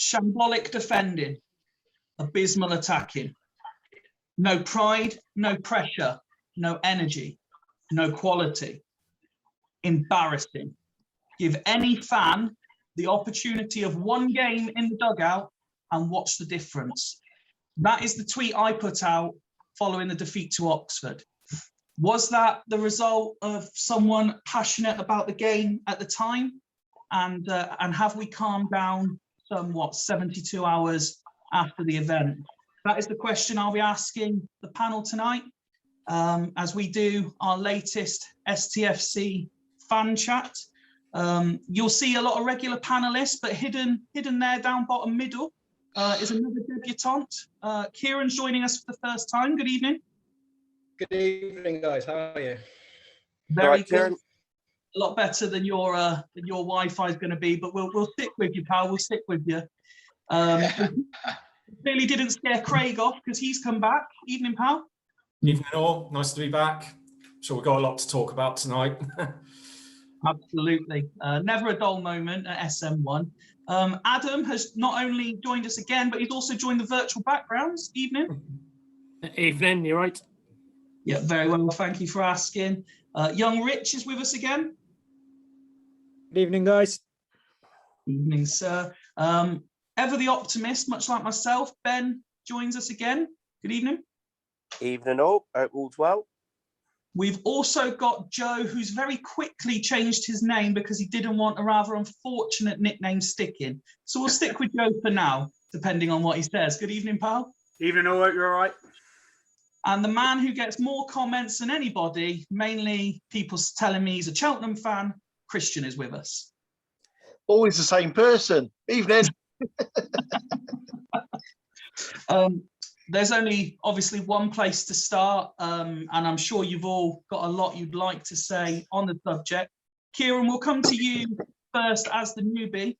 Shambolic defending, abysmal attacking. No pride, no pressure, no energy, no quality. Embarrassing. Give any fan the opportunity of one game in the dugout and watch the difference. That is the tweet I put out following the defeat to Oxford. Was that the result of someone passionate about the game at the time? And have we calmed down somewhat 72 hours after the event? That is the question I'll be asking the panel tonight as we do our latest STFC fan chat. You'll see a lot of regular panelists, but hidden there down bottom middle is another debutant. Ciaran's joining us for the first time. Good evening. Good evening, guys. How are you? Very good. Ciaran. A lot better than your Wi-Fi is going to be, but we'll stick with you, pal. We'll stick with you. Clearly didn't scare Craig off because he's come back. Evening, pal. Evening all. Nice to be back. I'm sure we've got a lot to talk about tonight. Absolutely. Never a dull moment at SM1. Adam has not only joined us again, but he's also joined the virtual backgrounds. Evening. Evening, you're right. Yeah, very well. Thank you for asking. Young Rich is with us again. Good evening, guys. Evening, sir. Ever the optimist, much like myself, Ben joins us again. Good evening. Evening all. Hope all's well. We've also got Joe, who's very quickly changed his name because he didn't want a rather unfortunate nickname sticking. So we'll stick with Joe for now, depending on what he says. Good evening, pal. Evening all. You're all right. And the man who gets more comments than anybody, mainly people telling me he's a Cheltenham fan, Christian is with us. Always the same person. Evening. There's only obviously one place to start, and I'm sure you've all got a lot you'd like to say on the subject. Ciaran, we'll come to you first as the newbie.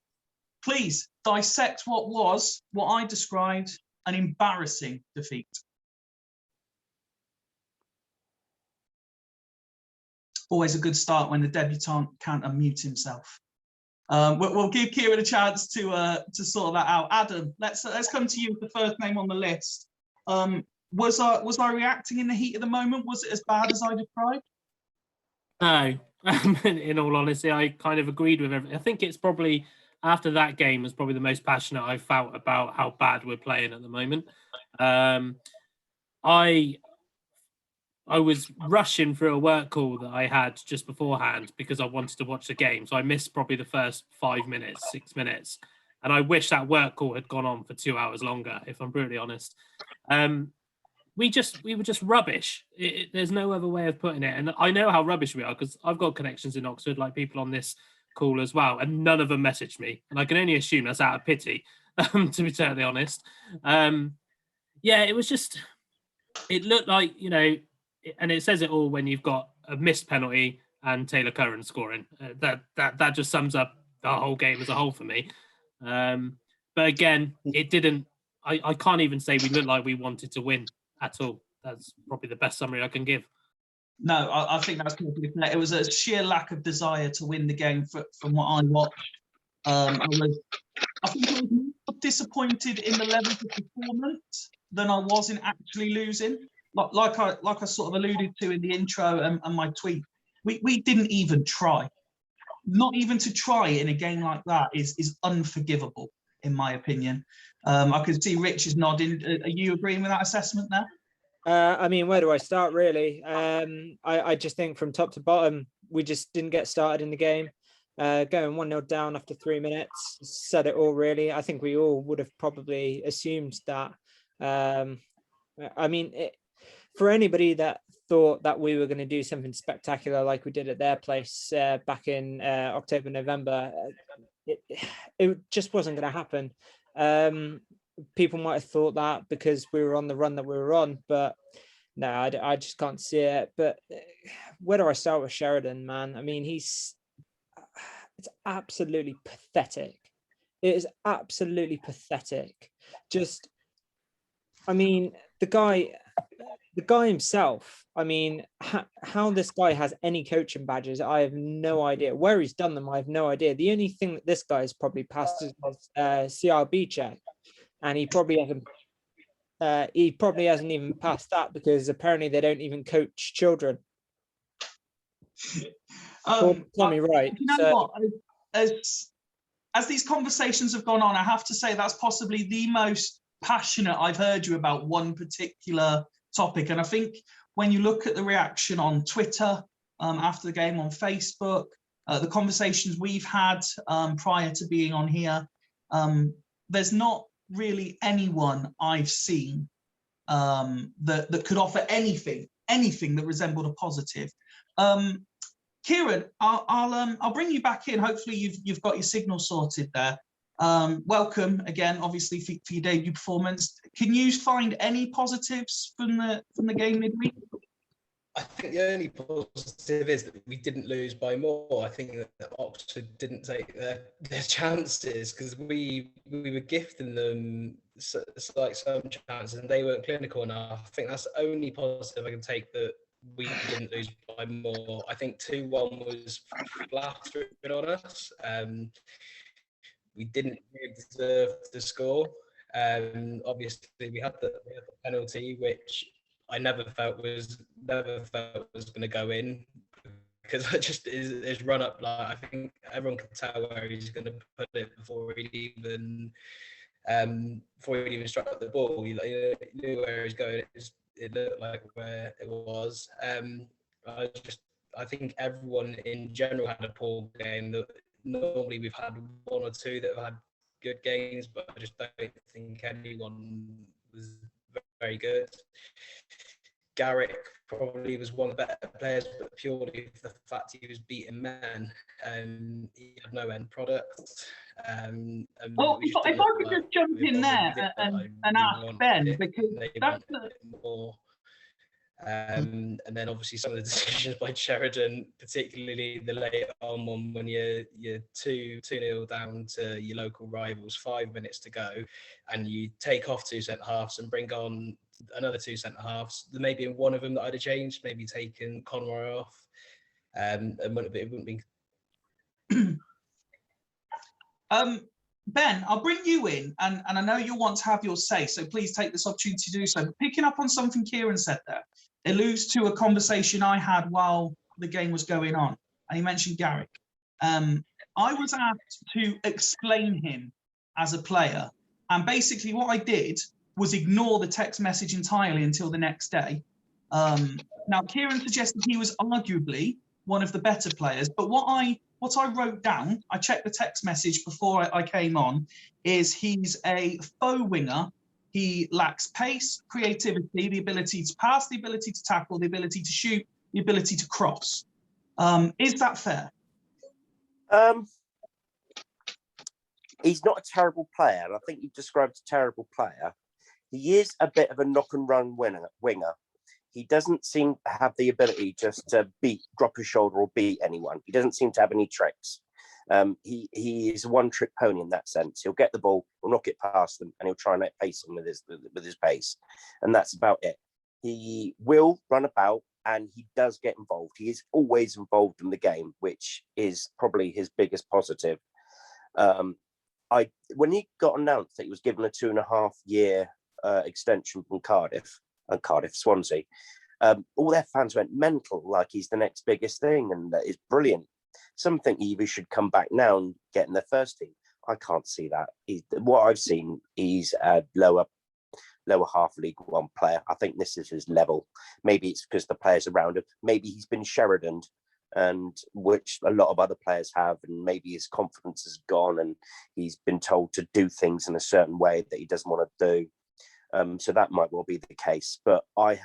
Please dissect what I described, an embarrassing defeat. Always a good start when the debutant can't unmute himself. We'll give Ciaran a chance to sort that out. Adam, let's come to you with the first name on the list. Was I reacting in the heat of the moment? Was it as bad as I described? No, in all honesty, I kind of agreed with everything. I think it's probably after that game was probably the most passionate I've felt about how bad we're playing at the moment. I was rushing through a work call that I had just beforehand because I wanted to watch the game. So I missed probably the first 5 minutes, 6 minutes. And I wish that work call had gone on for 2 hours longer, if I'm brutally honest. We were just rubbish. There's no other way of putting it. And I know how rubbish we are because I've got connections in Oxford, like people on this call as well. And none of them messaged me. And I can only assume that's out of pity, to be totally honest. Yeah, it was just, it looked like, you know, and it says it all when you've got a missed penalty and Taylor Curran scoring. That just sums up the whole game as a whole for me. But again, it didn't. I can't even say we looked like we wanted to win at all. That's probably the best summary I can give. No, I think that's completely fair. It was a sheer lack of desire to win the game from what I watched. I think I was more disappointed in the level of performance than I was in actually losing. Like I sort of alluded to in the intro and my tweet, we didn't even try. Not even to try in a game like that is unforgivable, in my opinion. I could see Rich is nodding. Are you agreeing with that assessment there? I mean, where do I start, really? I just think from top to bottom, we just didn't get started in the game. Going 1-0 down after 3 minutes said it all, really. I think we all would have probably assumed that. I mean, for anybody that thought that we were going to do something spectacular like we did at their place back in October, November, it just wasn't going to happen. People might have thought that because we were on the run that we were on, but no, I just can't see it. But where do I start with Sheridan, man? I mean, it's absolutely pathetic. It is absolutely pathetic. Just, I mean, the guy, the guy himself, I mean, how this guy has any coaching badges, I have no idea. Where he's done them, I have no idea. The only thing that this guy has probably passed is CRB check, and he probably hasn't even passed that because apparently they don't even coach children. Tell me right. You know what? As these conversations have gone on, I have to say that's possibly the most passionate I've heard you about one particular topic. And I think when you look at the reaction on Twitter after the game, on Facebook, the conversations we've had prior to being on here, there's not really anyone I've seen that could offer anything that resembled a positive. Ciaran, I'll bring you back in. Hopefully you've got your signal sorted there. Welcome again, obviously for your debut performance. Can you find any positives from the game midweek? I think the only positive is that we didn't lose by more. I think that Oxford didn't take their chances because we were gifting them like some chances and they weren't clinical enough. I think that's the only positive I can take, that we didn't lose by more. I think 2-1 was flattering on us. We didn't really deserve to score. Obviously, we had the penalty, which I never felt was going to go in, because it just is run up. Like, I think everyone can tell where he's going to put it before he even struck the ball. He knew where he was going. It looked like where it was. I think everyone in general had a poor game. Normally we've had one or two that have had good games, but I just don't think anyone was very good. Garrick probably was one of the better players, but purely for the fact he was beating men. He had no end product. Well, if I could just jump in there and ask Ben, because that's more. And then obviously some of the decisions by Sheridan, particularly the late on one when you're 2-0 down to your local rivals, 5 minutes to go, and you take off 2 centre halves and bring on another 2 centre halves. There may be one of them that I'd have changed, maybe taken Conroy off, and it wouldn't be. Ben, I'll bring you in, and I know you'll want to have your say, so please take this opportunity to do so. But picking up on something Ciaran said there, it alludes to a conversation I had while the game was going on, and he mentioned Garrick. I was asked to explain him as a player, and basically what I did was ignore the text message entirely until the next day. Now, Ciaran suggested he was arguably one of the better players, but what I wrote down, I checked the text message before I came on, is he's a faux winger. He lacks pace, creativity, the ability to pass, the ability to tackle, the ability to shoot, the ability to cross. Is that fair? He's not a terrible player, and I think you've described a terrible player. He is a bit of a knock and run winger. He doesn't seem to have the ability just to drop his shoulder or beat anyone. He doesn't seem to have any tricks. He is a one-trick pony in that sense. He'll get the ball, he'll knock it past them, and he'll try and outpace them with his pace. And that's about it. He will run about, and he does get involved. He is always involved in the game, which is probably his biggest positive. When he got announced that he was given a 2.5-year extension from Swansea, all their fans went mental, like he's the next biggest thing, and that is brilliant. Some think he should come back now and get in the first team. I can't see that. What I've seen, he's a lower half League One player. I think this is his level. Maybe it's because the players around him. Maybe he's been Sheridan, and which a lot of other players have, and maybe his confidence has gone, and he's been told to do things in a certain way that he doesn't want to do. So that might well be the case, but I've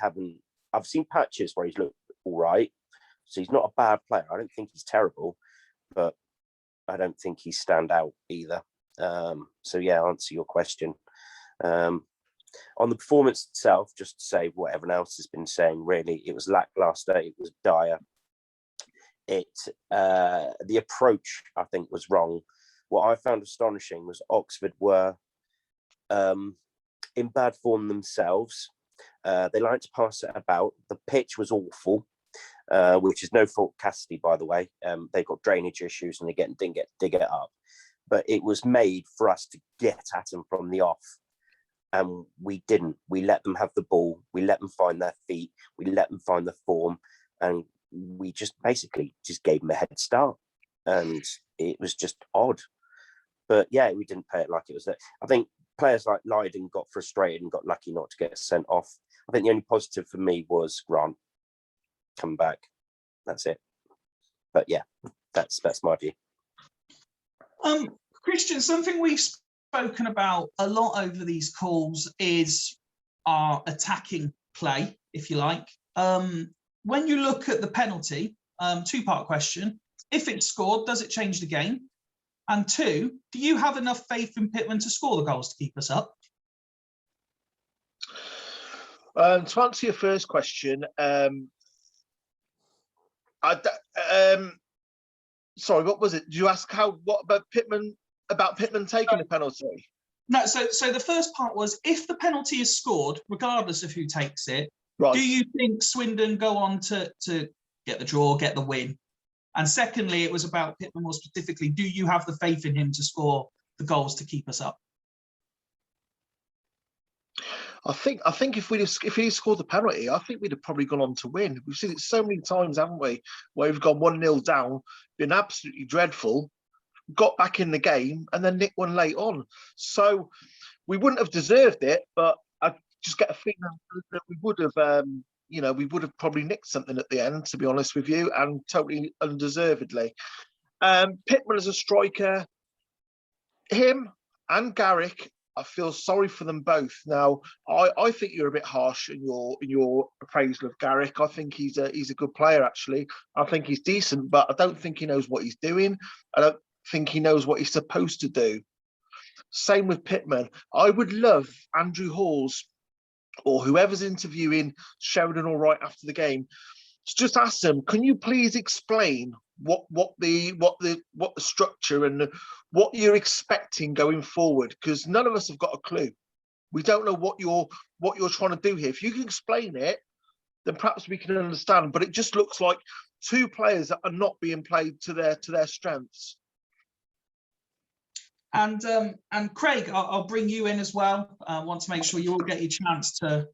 seen patches where he's looked all right. So he's not a bad player. I don't think he's terrible, but I don't think he's stand out either. So yeah, answer your question. On the performance itself, just to say what everyone else has been saying, really, it was lackluster. It was dire. The approach, I think, was wrong. What I found astonishing was Oxford were in bad form themselves. They liked to pass it about. The pitch was awful, which is no fault Cassidy, by the way. They got drainage issues and they didn't dig it up. But it was made for us to get at them from the off. And we didn't. We let them have the ball. We let them find their feet. We let them find the form. And we just basically just gave them a head start. And it was just odd. But yeah, we didn't play it like it was there. I think players like Lydon got frustrated and got lucky not to get sent off. I think the only positive for me was Grant come back. That's it. But yeah, that's my view. Christian, something we've spoken about a lot over these calls is our attacking play, if you like. When you look at the penalty, two-part question: if it's scored, does it change the game? And two, do you have enough faith in Pittman to score the goals to keep us up? To answer your first question, sorry, what was it? Did you ask what about Pittman taking the penalty? No, so the first part was, if the penalty is scored, regardless of who takes it, Right. do you think Swindon go on to get the draw, get the win? And secondly, it was about Pittman more specifically. Do you have the faith in him to score the goals to keep us up? I think if he'd scored the penalty, I think we'd have probably gone on to win. We've seen it so many times, haven't we? Where we've gone 1-0 down, been absolutely dreadful, got back in the game, and then nicked one late on. So we wouldn't have deserved it, but I just get a feeling that we would have. We would have probably nicked something at the end, to be honest with you, and totally undeservedly. Pittman as a striker, him and Garrick, I feel sorry for them both. Now, I think you're a bit harsh in your appraisal of Garrick. I think he's a good player, actually. I think he's decent, but I don't think he knows what he's doing. I don't think he knows what he's supposed to do. Same with Pittman. I would love Andrew Hall's, or whoever's interviewing Sheridan all right after the game, to just ask them, can you please explain what the structure and what you're expecting going forward? Because none of us have got a clue. We don't know what you're trying to do here. If you can explain it, then perhaps we can understand. But it just looks like two players that are not being played to their strengths. And Craig, I'll bring you in as well. I want to make sure you all get your chance to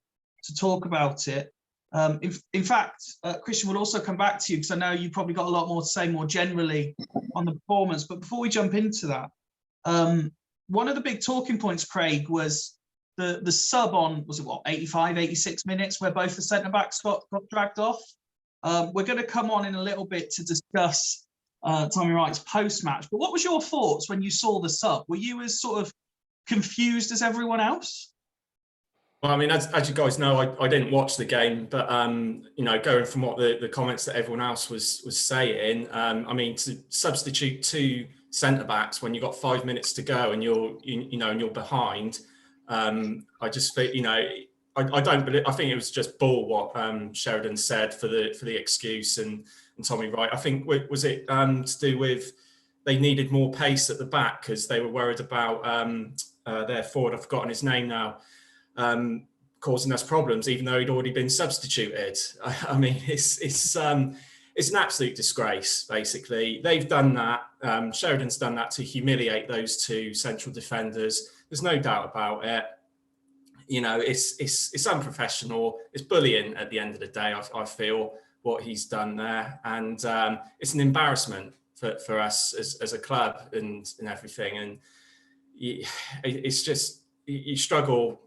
talk about it. In fact, Christian, will also come back to you, because I know you probably got a lot more to say more generally on the performance. But before we jump into that, one of the big talking points, Craig, was the sub on, was it what, 85, 86 minutes, where both the centre-backs got dragged off. We're going to come on in a little bit to discuss Tommy Wright's post-match. But what was your thoughts when you saw the sub? Were you as sort of confused as everyone else? Well, I mean, as you guys know, I didn't watch the game, but going from what the comments that everyone else was saying, I mean, to substitute two centre backs when you've got 5 minutes to go and you're behind, I just feel, I don't believe. I think it was just bull what Sheridan said for the excuse and Tommy Wright. I think was it to do with they needed more pace at the back because they were worried about their forward. I've forgotten his name now. Causing us problems, even though he'd already been substituted. I mean, it's an absolute disgrace. Basically, they've done that. Sheridan's done that to humiliate those two central defenders. There's no doubt about it. It's unprofessional. It's bullying at the end of the day. I feel what he's done there, and it's an embarrassment for us as a club and everything. And it's just you struggle.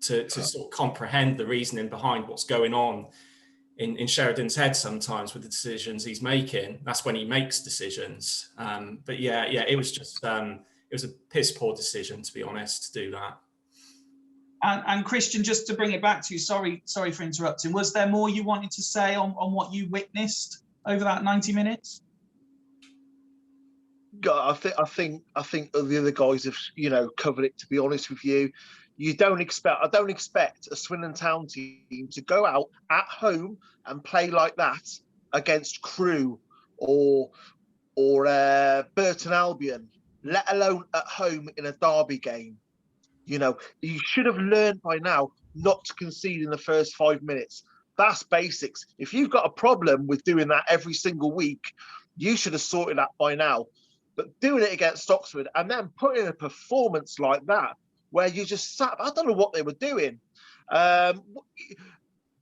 To sort of comprehend the reasoning behind what's going on in Sheridan's head sometimes with the decisions he's making. That's when he makes decisions. But yeah, it was just it was a piss poor decision, to be honest, to do that. And Christian, just to bring it back to you, sorry for interrupting. Was there more you wanted to say on what you witnessed over that 90 minutes? I think the other guys have covered it. To be honest with you, I don't expect a Swindon Town team to go out at home and play like that against Crewe or Burton Albion, let alone at home in a derby game. You should have learned by now not to concede in the first 5 minutes. That's basics. If you've got a problem with doing that every single week, you should have sorted that by now. But doing it against Oxford and then putting a performance like that, where you just sat, I don't know what they were doing. And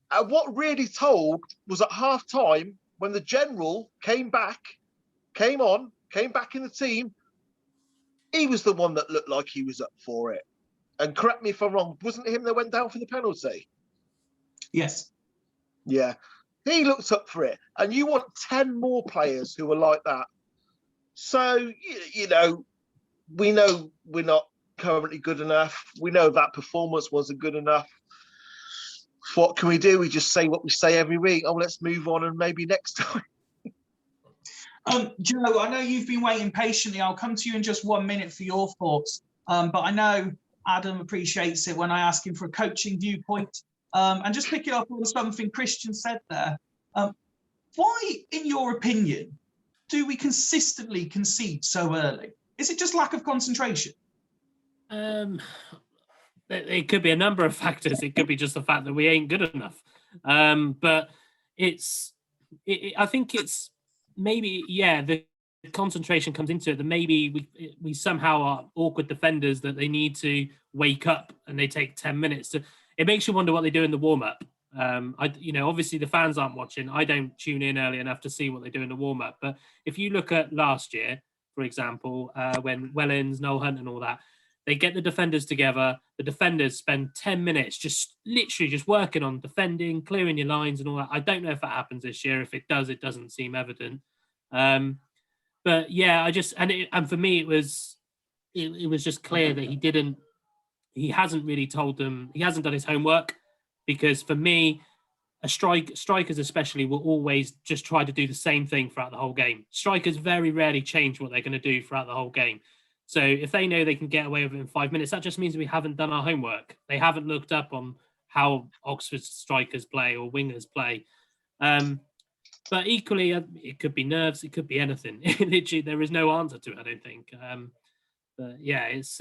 what really told was at half time, when the general came back in the team, he was the one that looked like he was up for it. And correct me if I'm wrong, wasn't it him that went down for the penalty? Yes. Yeah. He looked up for it. And you want 10 more players who are like that. So, you know, we know we're not currently good enough. We know that performance wasn't good enough. What can we do? We just say what we say every week. Oh, let's move on and maybe next time. Joe, I know you've been waiting patiently. I'll come to you in just 1 minute for your thoughts. But I know Adam appreciates it when I ask him for a coaching viewpoint. And just pick it up on something Christian said there. Why, in your opinion, do we consistently concede so early? Is it just lack of concentration? It could be a number of factors. It could be just the fact that we ain't good enough. But I think it's maybe, yeah, the concentration comes into it, that maybe we somehow are awkward defenders that they need to wake up and they take 10 minutes to. It makes you wonder what they do in the warm-up. Obviously the fans aren't watching. I don't tune in early enough to see what they do in the warm-up. But if you look at last year, for example, when Wellens, Noel Hunt and all that, they get the defenders together. The defenders spend 10 minutes just literally just working on defending, clearing your lines and all that. I don't know if that happens this year. If it does, it doesn't seem evident. But yeah, for me, it was just clear that he hasn't really told them, he hasn't done his homework, because for me, strikers especially will always just try to do the same thing throughout the whole game. Strikers very rarely change what they're going to do throughout the whole game. So if they know they can get away with it in 5 minutes, that just means we haven't done our homework. They haven't looked up on how Oxford strikers play or wingers play. But equally, it could be nerves. It could be anything. Literally, there is no answer to it, I don't think. But yeah, it's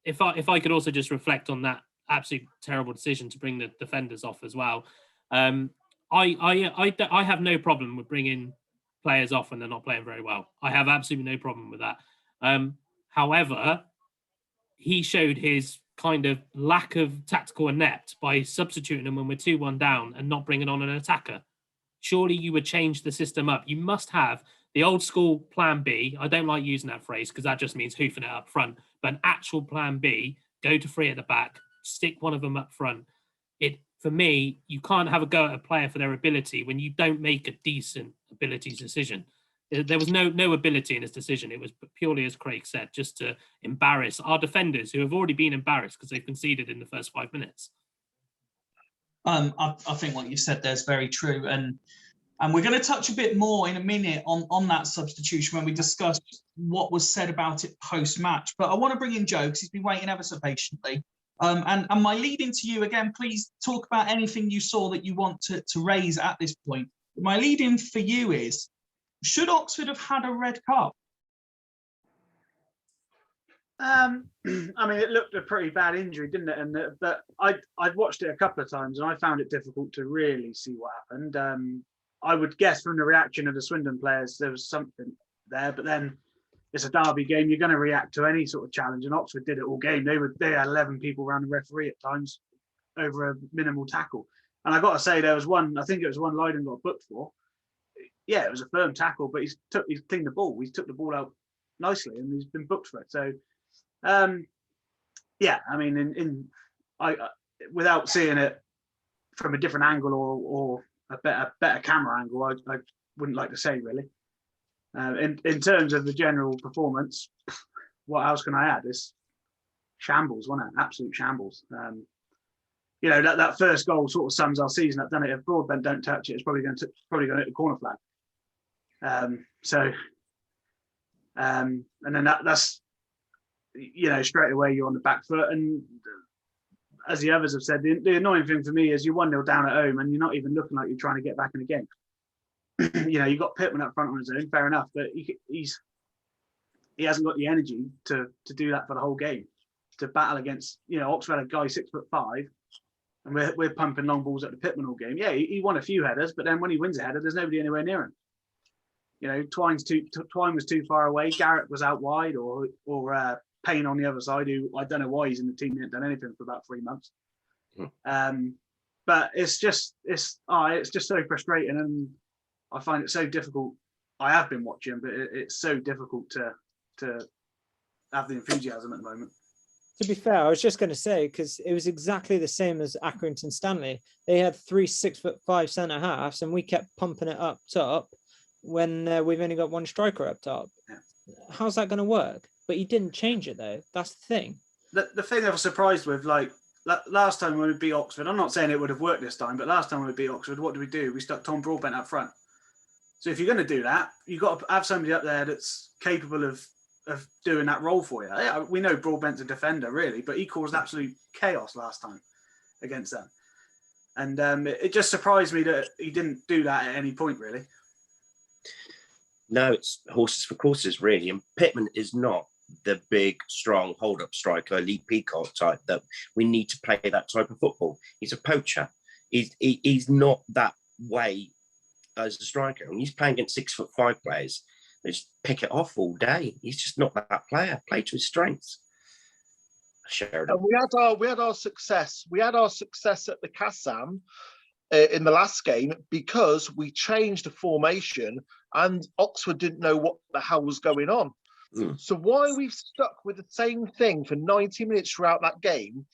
if I could also just reflect on that absolute terrible decision to bring the defenders off as well. I have no problem with bringing players off when they're not playing very well. I have absolutely no problem with that. However, he showed his kind of lack of tactical inept by substituting them when we're 2-1 down and not bringing on an attacker. Surely you would change the system up. You must have the old school plan B. I don't like using that phrase because that just means hoofing it up front. But an actual plan B, go to 3 at the back, stick one of them up front. For me, you can't have a go at a player for their ability when you don't make a decent ability decision. There was no ability in his decision. It was purely, as Craig said, just to embarrass our defenders, who have already been embarrassed because they've conceded in the first 5 minutes. I think what you said there is very true, and we're going to touch a bit more in a minute on that substitution when we discuss what was said about it post-match. But I want to bring in Joe because he's been waiting ever so patiently. And my lead into you again, please talk about anything you saw that you want to raise at this point. My lead in for you is, should Oxford have had a red card? I mean, it looked a pretty bad injury, didn't it? But I'd watched it a couple of times and I found it difficult to really see what happened. I would guess from the reaction of the Swindon players, there was something there, but then it's a derby game. You're going to react to any sort of challenge, and Oxford did it all game. They had 11 people around the referee at times over a minimal tackle. And I got to say, there was one, I think it was one Lydon got booked for. Yeah, it was a firm tackle, but he's cleaned the ball. He took the ball out nicely, and he's been booked for it. So, yeah, I mean, without seeing it from a different angle or a better camera angle, I wouldn't like to say really. In terms of the general performance, what else can I add? It's shambles, wasn't it? Absolute shambles. That first goal sort of sums our season up, doesn't it? If Broadbent don't touch it, it's probably going to hit the corner flag. And then that's straight away you're on the back foot. And as the others have said, the annoying thing for me is you're 1-0 down at home and you're not even looking like you're trying to get back in the game. You've got Pittman up front on his own, fair enough, but he hasn't got the energy to do that for the whole game. To battle against, Oxford had a guy 6'5", and we're pumping long balls at the Pitman all game. Yeah, he won a few headers, but then when he wins a header, there's nobody anywhere near him. You know, Twine was too far away. Garrett was out wide, or Payne on the other side, who I don't know why he's in the team. He hasn't done anything for about 3 months. But it's just so frustrating, and I find it so difficult. I have been watching, but it's so difficult to have the enthusiasm at the moment. To be fair, I was just going to say, because it was exactly the same as Accrington Stanley. They had 3 6'5" centre halves, and we kept pumping it up top when we've only got one striker up top. Yeah. How's that going to work? But he didn't change it though. That's the thing. The thing I was surprised with, like last time when we beat Oxford, I'm not saying it would have worked this time, but last time when we beat Oxford, what do? We stuck Tom Broadbent up front. So if you're going to do that, you've got to have somebody up there that's capable of doing that role for you. Yeah, we know Broadbent's a defender, really, but he caused absolute chaos last time against them. And it just surprised me that he didn't do that at any point, really. No, it's horses for courses, really. And Pitman is not the big, strong, hold-up striker, Lee Peacock type that we need to play that type of football. He's a poacher. He's not that way as a striker. When he's playing against 6'5" players, they just pick it off all day. He's just not that player. Play to his strengths. Sheridan. And we had our success. We had our success at the Kassam in the last game because we changed the formation and Oxford didn't know what the hell was going on. So why we've stuck with the same thing for 90 minutes throughout that game?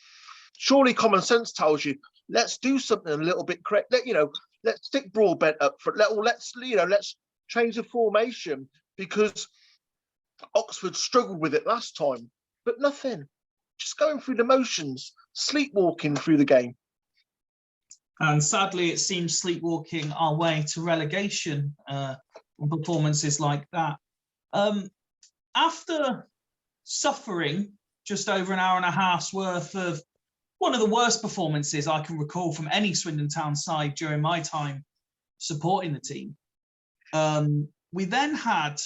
Surely common sense tells you, let's do something a little bit correct. Let's stick Broadbent up for let's change the formation, because Oxford struggled with it last time. But nothing. Just going through the motions, sleepwalking through the game. And sadly, it seems sleepwalking our way to relegation on performances like that. After suffering just over an hour and a half's worth of one of the worst performances I can recall from any Swindon Town side during my time supporting the team, we then had,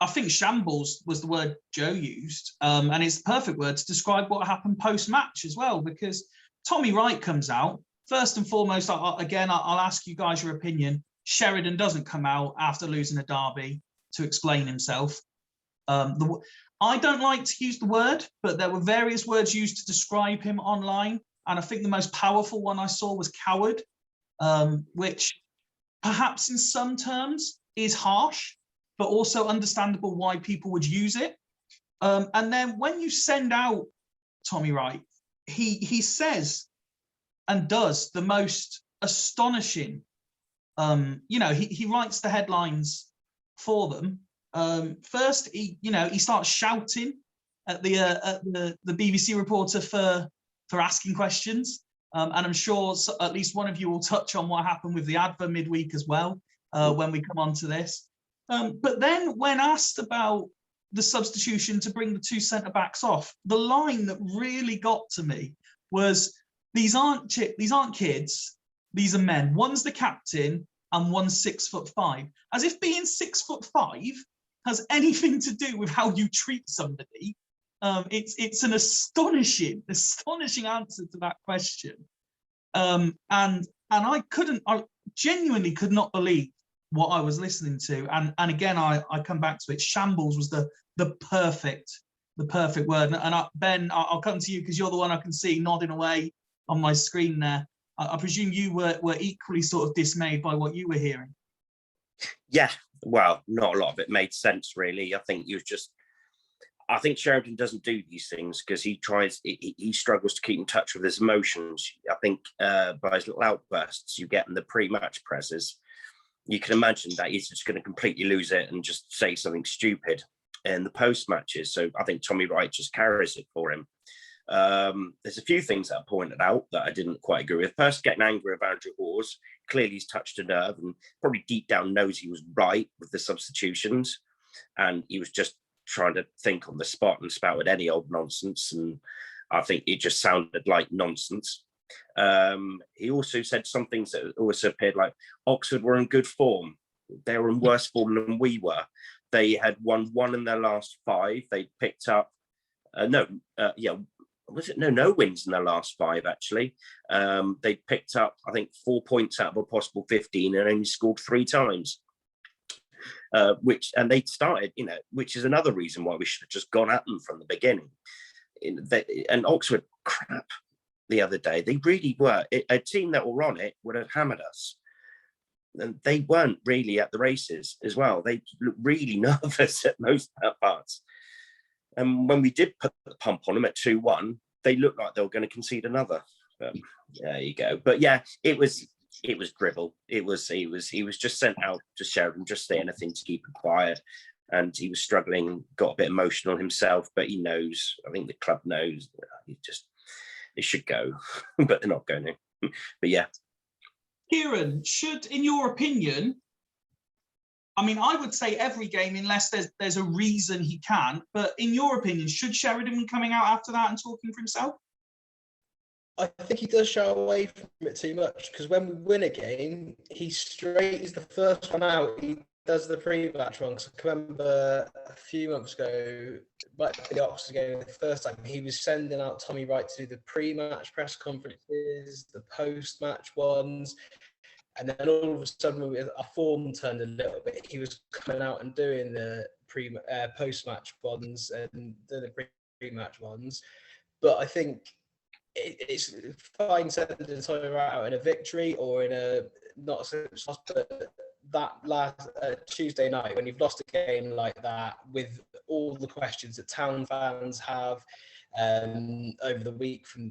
I think shambles was the word Joe used, and it's the perfect word to describe what happened post-match as well, because Tommy Wright comes out. First and foremost, I'll ask you guys your opinion. Sheridan doesn't come out after losing a derby to explain himself. I don't like to use the word, but there were various words used to describe him online. And I think the most powerful one I saw was coward, which perhaps in some terms is harsh, but also understandable why people would use it. And then when you send out Tommy Wright, he says and does the most astonishing, he writes the headlines for them. First, he starts shouting at the BBC reporter for asking questions. And I'm sure at least one of you will touch on what happened with the advert midweek as well, when we come on to this. But then when asked about the substitution to bring the 2 centre-backs off, the line that really got to me was, these aren't kids, these are men. One's the captain and one's 6'5". As if being 6'5" has anything to do with how you treat somebody. It's an astonishing answer to that question. And I genuinely could not believe what I was listening to. And again, I come back to it. Shambles was the perfect word. And Ben, I'll come to you because you're the one I can see nodding away on my screen there. I presume you were equally sort of dismayed by what you were hearing. Yeah, well, not a lot of it made sense, really. I think Sheridan doesn't do these things because he struggles to keep in touch with his emotions. I think by his little outbursts you get in the pre-match presses, you can imagine that he's just going to completely lose it and just say something stupid in the post-matches. So I think Tommy Wright just carries it for him. There's a few things that I pointed out that I didn't quite agree with. First, getting angry with Andrew Hawes. Clearly he's touched a nerve and probably deep down knows he was right with the substitutions. And he was just trying to think on the spot and spouted any old nonsense. And I think it just sounded like nonsense. He also said some things that also appeared like Oxford were in good form. They were in worse form than we were. They had won 1 in their last 5. They picked up, was it no wins in their last 5 actually. They picked up, I think, 4 points out of a possible 15 and only scored 3 times. And they started, which is another reason why we should have just gone at them from the beginning. And Oxford, crap, the other day, they really were. A team that were on it would have hammered us. And they weren't really at the races as well. They looked really nervous at most parts. And when we did put the pump on them at 2-1, they looked like they were going to concede another. There you go. But yeah, it was dribble. He was just sent out to Ciaran, just say anything to keep him quiet. And he was struggling, got a bit emotional himself, but he knows, I think the club knows, it should go, but they're not going to. But yeah. Ciaran, should, in your opinion, I mean, I would say every game, unless there's a reason he can't, but in your opinion, should Sheridan be coming out after that and talking for himself? I think he does shy away from it too much, because when we win a game, he's the first one out. He does the pre-match one. Because I remember a few months ago, like the Oxford game, the first time, he was sending out Tommy Wright to do the pre-match press conferences, the post-match ones. And then all of a sudden, our form turned a little bit. He was coming out and doing the post-match ones and the pre-match ones. But I think it's fine sending Tommy Wright out in a victory or in a not so loss, but that last Tuesday night, when you've lost a game like that, with all the questions that Town fans have over the week from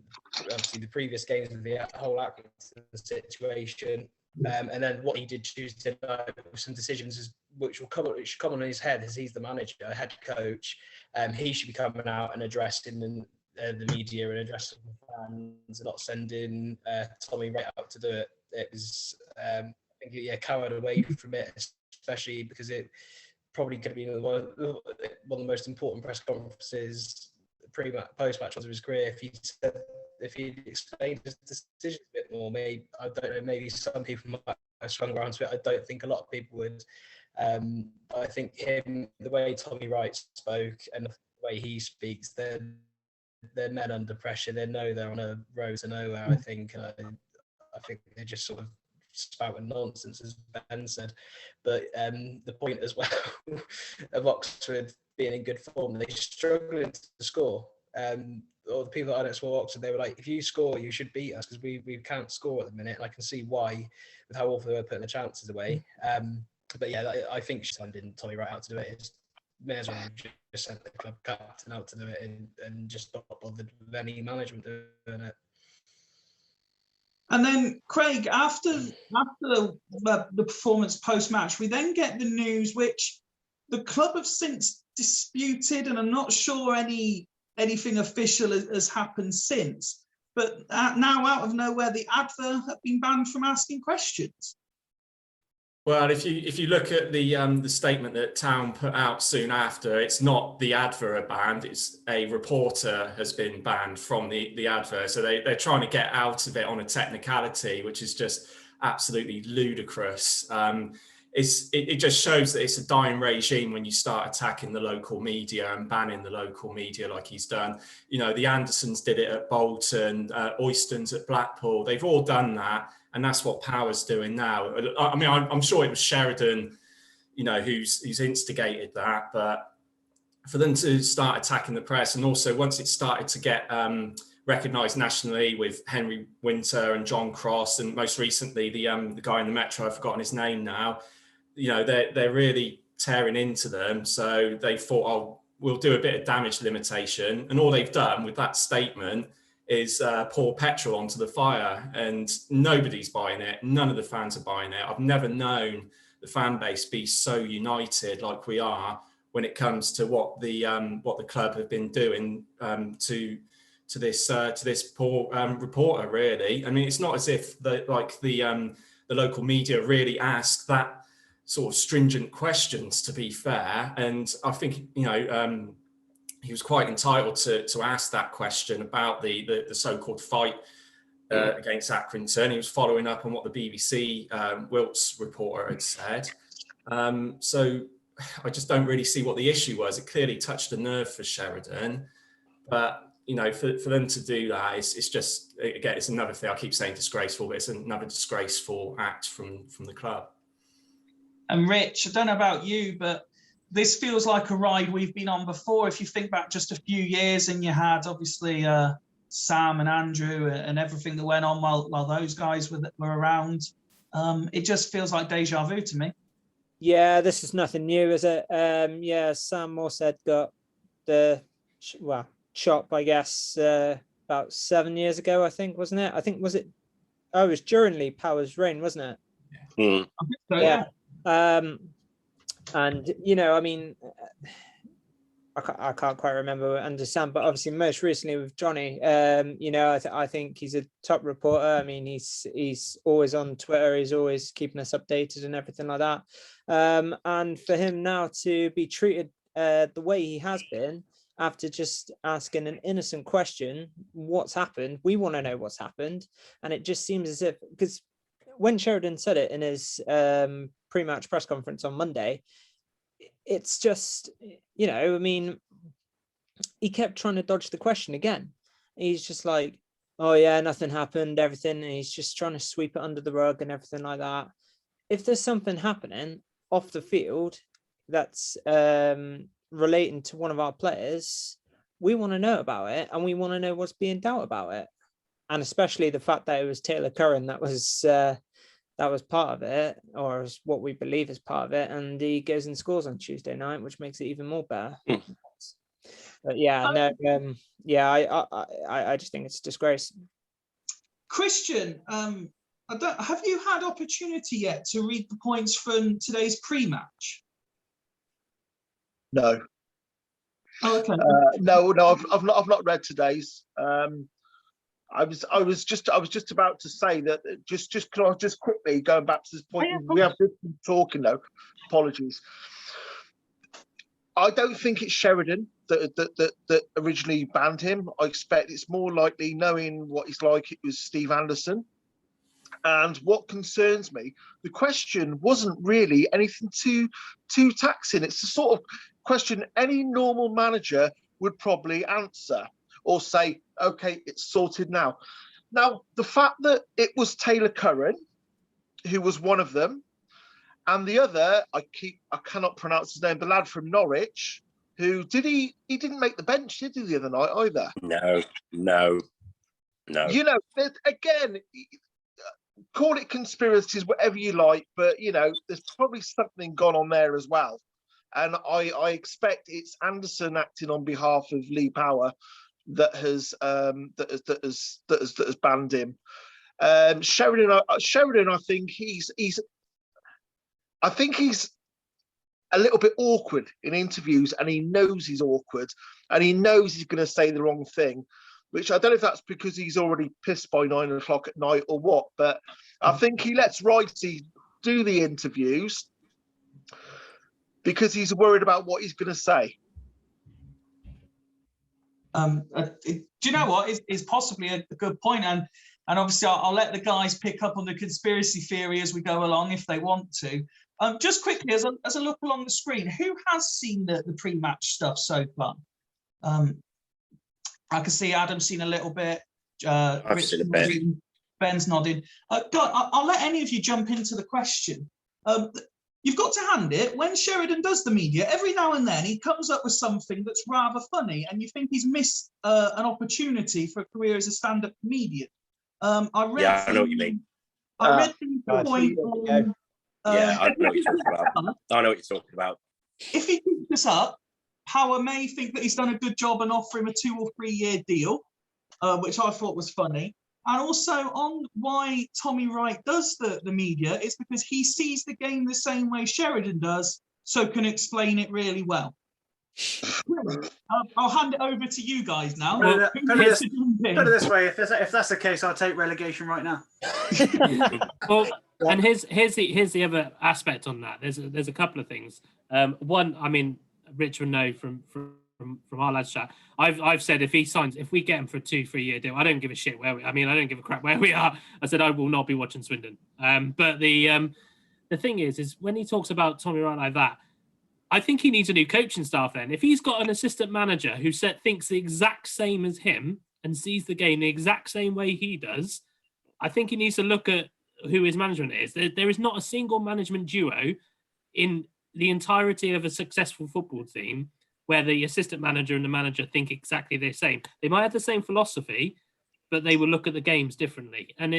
obviously the previous games of the whole Accrington situation, and then what he did Tuesday night with some decisions which should come on his head, as he's the manager, head coach. He should be coming out and addressing the media and addressing the fans, and not sending Tommy Wright out to do it. It was, I think, cowered away from it, especially because it probably could have been one of the most important press conferences, post-match of his career. If he explained his decision a bit more, maybe, I don't know, maybe some people might have swung around to it. I don't think a lot of people would. I think the way Tommy Wright spoke and the way he speaks, they're men under pressure. They know they're on a road to nowhere, I think. I think they're just sort of spouting nonsense, as Ben said. But the point as well of Oxford being in good form, they're struggling to score. Or the people that I don't support Oxford, they were like, if you score, you should beat us, because we can't score at the minute. And I can see why, with how awful they were putting the chances away. But yeah, I think she sending Tommy Wright out to do it. It may as well just sent the club captain out to do it and just not bothered with any management doing it. And then, Craig, after the performance post-match, we then get the news, which the club have since disputed, and I'm not sure anything official has happened since. But now, out of nowhere, the advert have been banned from asking questions. Well, if you look at the statement that Town put out soon after, it's not the advert banned, it's a reporter has been banned from the advert. So they're trying to get out of it on a technicality, which is just absolutely ludicrous. It just shows that it's a dying regime when you start attacking the local media and banning the local media like he's done. You know, the Andersons did it at Bolton, Oystons at Blackpool. They've all done that. And that's what Power's doing now. I mean, I'm sure it was Sheridan, who's instigated that. But for them to start attacking the press, and also once it started to get recognised nationally with Henry Winter and John Cross, and most recently the guy in the Metro, I've forgotten his name now. They're really tearing into them. So they thought, oh, we'll do a bit of damage limitation, and all they've done with that statement is pour petrol onto the fire, and nobody's buying it. None of the fans are buying it. I've never known the fan base be so united like we are when it comes to what the club have been doing to this poor reporter. Really, I mean, it's not as if the local media really asked that sort of stringent questions. To be fair, and I think he was quite entitled to ask that question about the so-called fight against Accrington. He was following up on what the BBC Wilts reporter had said. So I just don't really see what the issue was. It clearly touched a nerve for Sheridan. But you know, for them to do that, it's just, again, it's another thing. I keep saying disgraceful, but it's another disgraceful act from the club. And Rich, I don't know about you, but this feels like a ride we've been on before. If you think back just a few years, and you had obviously Sam and Andrew and everything that went on while those guys were around, it just feels like deja vu to me. Yeah, this is nothing new, is it? Sam Morstead got the chop, I guess, about 7 years ago, I think, wasn't it? I think, was it? Oh, it was during Lee Power's reign, wasn't it? Hmm. I think so, yeah. And you know, I mean, I can't quite remember understand, but obviously most recently with Johnny, you know, I think he's a top reporter. I mean, he's always on Twitter, he's always keeping us updated and everything like that. And for him now to be treated the way he has been, after just asking an innocent question, what's happened? We want to know what's happened. And it just seems as if, because when Sheridan said it in his pre-match press conference on Monday, it's just, you know, I mean, he kept trying to dodge the question again. He's just like, oh yeah, nothing happened, everything. And he's just trying to sweep it under the rug and everything like that. If there's something happening off the field that's relating to one of our players, we want to know about it, and we want to know what's being dealt about it. And especially the fact that it was Taylor Curran that was part of it, or is what we believe is part of it, and he goes and scores on Tuesday night, which makes it even more better. But yeah, no, I just think it's a disgrace. Christian, have you had opportunity yet to read the points from today's pre-match? No. Oh, okay. No, I've not read today's. I was just about to say that just quickly going back to this point. We have been talking though. Apologies. I don't think it's Sheridan that originally banned him. I expect it's more likely, knowing what he's like, it was Steve Anderson. And what concerns me, the question wasn't really anything too taxing. It's the sort of question any normal manager would probably answer or say, okay, it's sorted now. Now, the fact that it was Taylor Curran, who was one of them, and the other, I cannot pronounce his name, the lad from Norwich, who he didn't make the bench, did he, the other night either? No. You know, again, call it conspiracies, whatever you like, but you know, there's probably something gone on there as well. And I expect it's Anderson acting on behalf of Lee Power that has banned him. Sheridan, I think he's a little bit awkward in interviews, and he knows he's awkward, and he knows he's going to say the wrong thing, which I don't know if that's because he's already pissed by 9 o'clock at night or what, but I think he lets Righty do the interviews because he's worried about what he's going to say. Do you know what is possibly a good point, and obviously I'll let the guys pick up on the conspiracy theory as we go along if they want to. Just quickly, as a look along the screen, who has seen the pre-match stuff so far? I can see Adam's seen a little bit. I've seen a bit. Ben's nodding. I'll let any of you jump into the question. You've got to hand it, when Sheridan does the media, every now and then he comes up with something that's rather funny, and you think he's missed an opportunity for a career as a stand-up comedian. I know what you mean. I read the point on... I know what you're talking about. I know what you're talking about. If he keeps this up, Power may think that he's done a good job and offer him a 2 or 3 year deal, which I thought was funny. And also on why Tommy Wright does the media, it's because he sees the game the same way Sheridan does, so can explain it really well. I'll hand it over to you guys now. Put it this way, if that's the case, I'll take relegation right now. Well, and here's the other aspect on that. There's a couple of things. One, I mean, Rich will know from our lads chat. I've said if we get him for a 2-3 year deal, I don't give a shit I don't give a crap where we are. I said I will not be watching Swindon. But the thing is when he talks about Tommy Wright like that, I think he needs a new coaching staff then. If he's got an assistant manager who thinks the exact same as him and sees the game the exact same way he does, I think he needs to look at who his management is. There is not a single management duo in the entirety of a successful football team where the assistant manager and the manager think exactly the same. They might have the same philosophy, but they will look at the games differently. And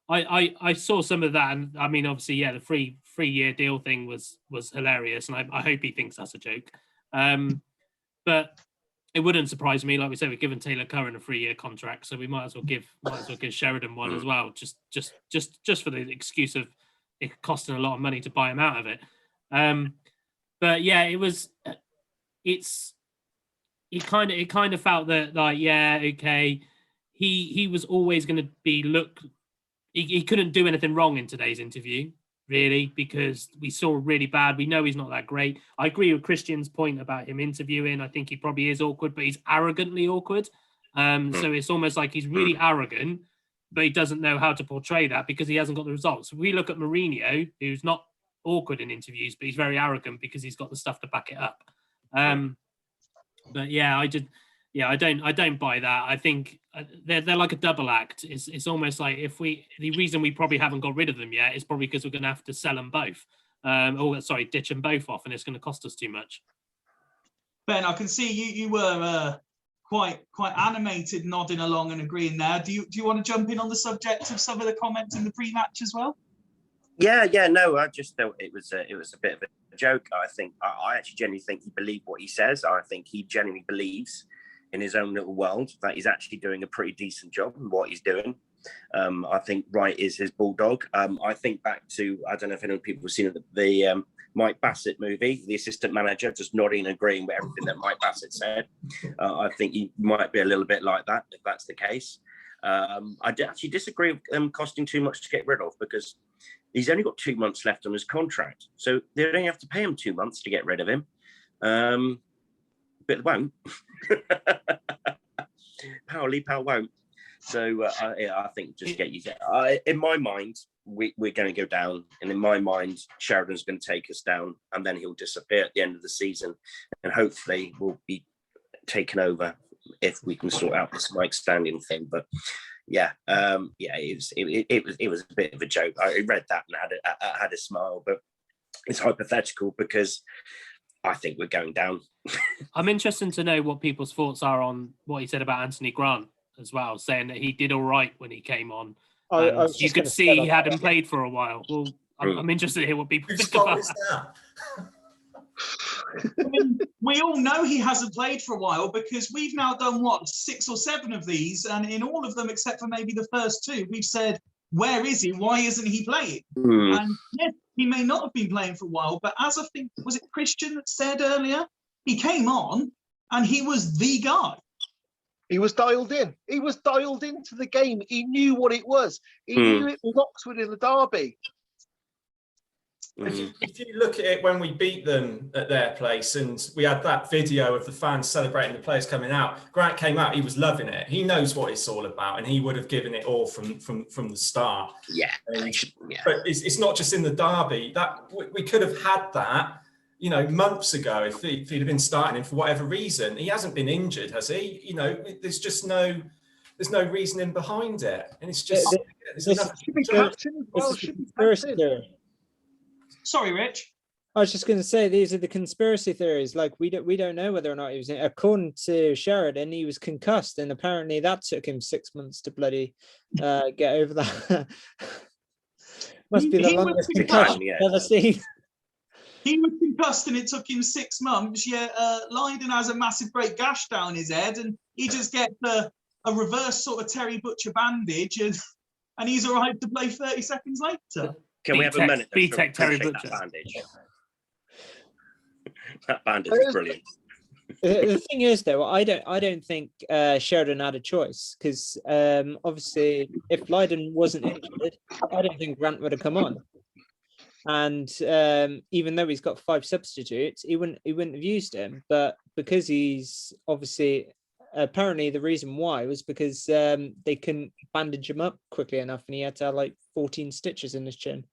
I saw some of that, and I mean, obviously, yeah, the three-year deal thing was hilarious, and I hope he thinks that's a joke. But it wouldn't surprise me. Like we said, we've given Taylor Curran a 3-year contract, so we might as well give Sheridan one as well, just for the excuse of it costing a lot of money to buy him out of it. But yeah, it kind of felt that, like, yeah, okay, he was always going to be he couldn't do anything wrong in today's interview, really, because we saw really bad. We know he's not that great. I agree with Christian's point about him interviewing. I think he probably is awkward, but he's arrogantly awkward. So it's almost like he's really arrogant, but he doesn't know how to portray that because he hasn't got the results. We look at Mourinho, who's not awkward in interviews, but he's very arrogant because he's got the stuff to back it up. But yeah, I don't buy that. I think they're like a double act. It's almost like the reason we probably haven't got rid of them yet is probably because we're going to have to sell them both. Ditch them both off, and it's going to cost us too much. Ben, I can see you were quite animated, nodding along and agreeing there. Do you want to jump in on the subject of some of the comments in the pre-match as well? Yeah, no, I just thought it was a bit of a joke. I think I actually genuinely think he believed what he says. I think he genuinely believes in his own little world that he's actually doing a pretty decent job in what he's doing. I think Wright is his bulldog. I think back to, I don't know if any people have seen the Mike Bassett movie, the assistant manager just nodding and agreeing with everything that Mike Bassett said. I think he might be a little bit like that, if that's the case. I actually disagree with them costing too much to get rid of, because he's only got 2 months left on his contract. So they only have to pay him 2 months to get rid of him. But they won't. Pal won't. So I think just get used to it. In my mind, we're going to go down. And in my mind, Sheridan's going to take us down, and then he'll disappear at the end of the season. And hopefully we'll be taken over if we can sort out this Mike Standing thing. But yeah, it was a bit of a joke. I read that and had a smile, but it's hypothetical because I think we're going down. I'm interested to know what people's thoughts are on what he said about Anthony Grant as well, saying that he did all right when he came on. You could see he hadn't played for a while. Well, I'm interested to hear what people think about that. I mean, we all know he hasn't played for a while because we've now done 6 or 7 of these, and in all of them except for maybe the first 2, we've said, where is he? Why isn't he playing? And yes, he may not have been playing for a while, but as I think, was it Christian that said earlier, he came on and he was the guy. He was dialed in. He was dialed into the game. He knew what it was. He knew it was Oxford in the derby. If you look at it when we beat them at their place, and we had that video of the fans celebrating the players coming out, Grant came out, he was loving it. He knows what it's all about, and he would have given it all from the start. Yeah. But it's not just in the derby. That we could have had that, months ago if he'd have been starting him for whatever reason. He hasn't been injured, has he? There's just no reasoning behind it, and it's just Sorry, Rich. I was just going to say, these are the conspiracy theories. Like, we don't know whether or not he was in. According to Sheridan, he was concussed, and apparently that took him 6 months to bloody get over that. Must be the longest concussion I've ever seen. He was concussed, and it took him 6 months. Yeah, Lydon has a massive break gash down his head, and he just gets a reverse sort of Terry Butcher bandage, and he's all right to play 30 seconds later. Can we have a minute? B-Tech Terry Butcher. That bandage is brilliant. The thing is, though, I don't think Sheridan had a choice, because obviously, if Lydon wasn't injured, I don't think Grant would have come on. And even though he's got 5 substitutes, he wouldn't have used him. But because he's obviously, apparently the reason why was because they couldn't bandage him up quickly enough, and he had to have like 14 stitches in his chin.